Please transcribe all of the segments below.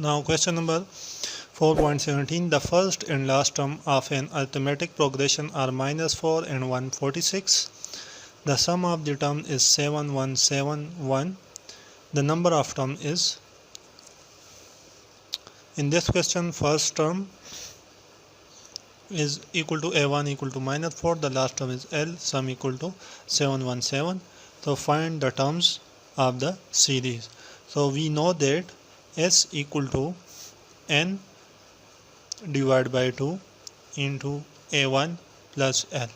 Now question number 4.17. The first and last term of an arithmetic progression are -4 and 146. The sum of the term is 7171. The number of term is, in this question, first term is equal to a1 equal to -4, the last term is L, sum equal to 717. So find the terms of the series. So we know that S equal to n divided by 2 into a1 plus L.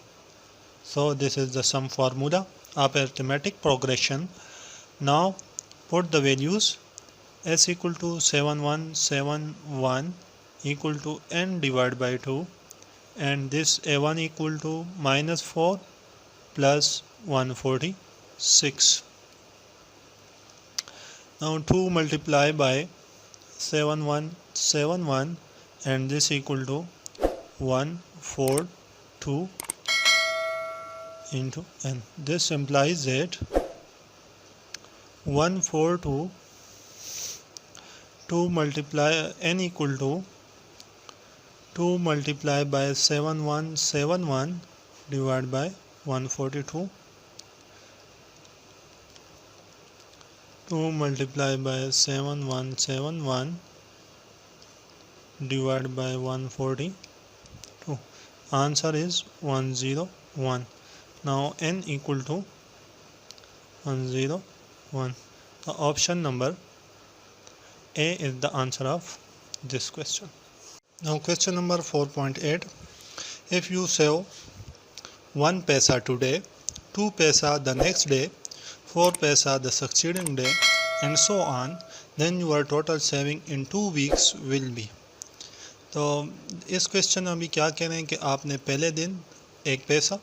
So this is the sum formula of arithmetic progression. Now put the values. S equal to 7171 equal to n divided by 2, and this a1 equal to -4 plus 146. Now 2 multiply by 7171 and this equal to 142 into n. This implies that 142 2 multiply n equal to 2 multiply by 7171 divided by 142. 2 multiply by 7171 divided by 142. Answer is 101. Now n equal to 101. The option number A is the answer of this question. Now question number 4.8. If you save 1 paisa today, 2 paisa the next day, 4 paisa the succeeding day, and so on, then your total saving in 2 weeks will be. तो इस question में अभी क्या कह रहे हैं कि आपने पहले दिन 1 पैसा,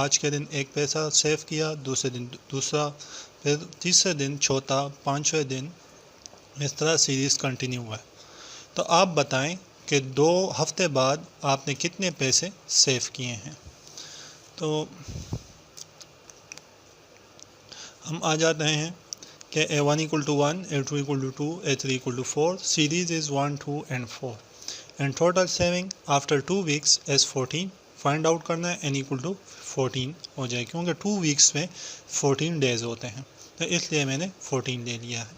आज के दिन 1 पैसा सेव किया, दूसरे दिन दूसरा, फिर तीसरे दिन चौथा, पाँचवें दिन, इस तरह सीरीज़ कंटिन्यू हुआ है। तो आप बताएं कि 2 हफ्ते बाद आपने कितने पैसे सेव किए हैं। तो हम आ जाते हैं कि a1 equal to 1, a2 equal to 2, a3 equal to 4, series is 1, 2 and 4 and total saving after 2 weeks is 14। Find out करना है, n इक्वल टू 14 हो जाए, क्योंकि 2 वीक्स में 14 डेज़ होते हैं, तो इसलिए मैंने 14 ले लिया है।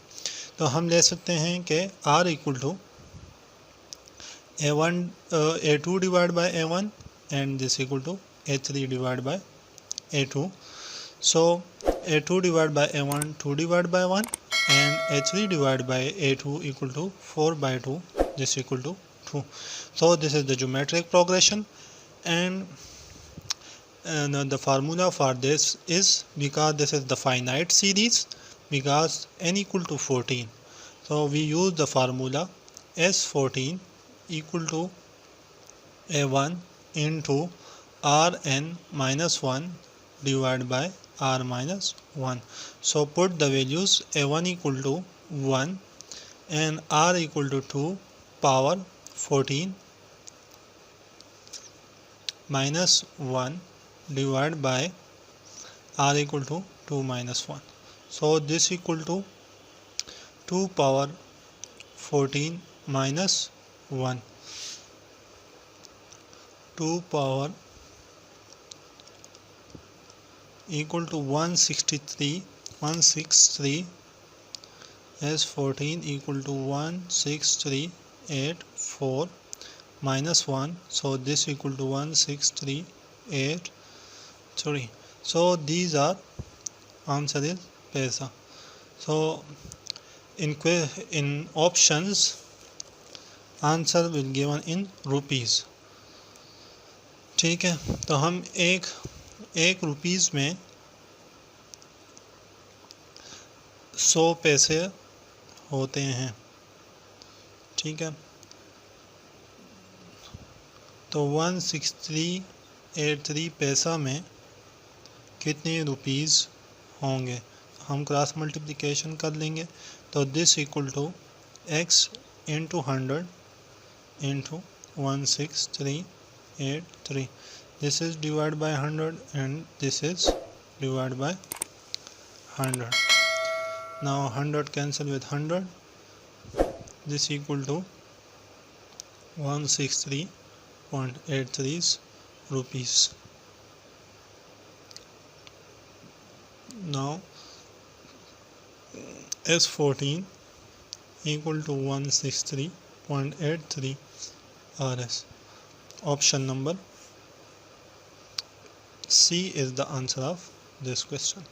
तो हम ले सकते हैं कि r equal to a2 divide by a1 and this equal to a3 divide by a2. So a2 divided by a1 2 divided by 1 and a3 divided by a2 equal to 4 by 2, this equal to 2. So this is the geometric progression, and the formula for this is, because this is the finite series, because n equal to 14, so we use the formula S14 equal to a1 into rn minus 1 divided by r minus 1. So put the values. a1 equal to 1 and r equal to 2 power 14 minus 1 divided by r equal to 2 minus 1. So this equal to 2 power 14 minus 1. 2 power equal to 163 as 14 equal to 16384 minus 1. So this equal to 16383. So these are answer is paisa. So in options answer will given in rupees. ठीक है, तो हम एक rupees में 100 पैसे होते हैं। ठीक है, तो 16383 पैसा में कितने रुपीज़ होंगे, हम क्रॉस मल्टीप्लिकेशन कर लेंगे। तो this equal to x into 100 into 16383. This is divided by 100 and this is divided by 100. Now 100 cancel with 100. this equal to 163.83 rupees. Now S14 equal to 163.83 Rs. Option number C is the answer of this question.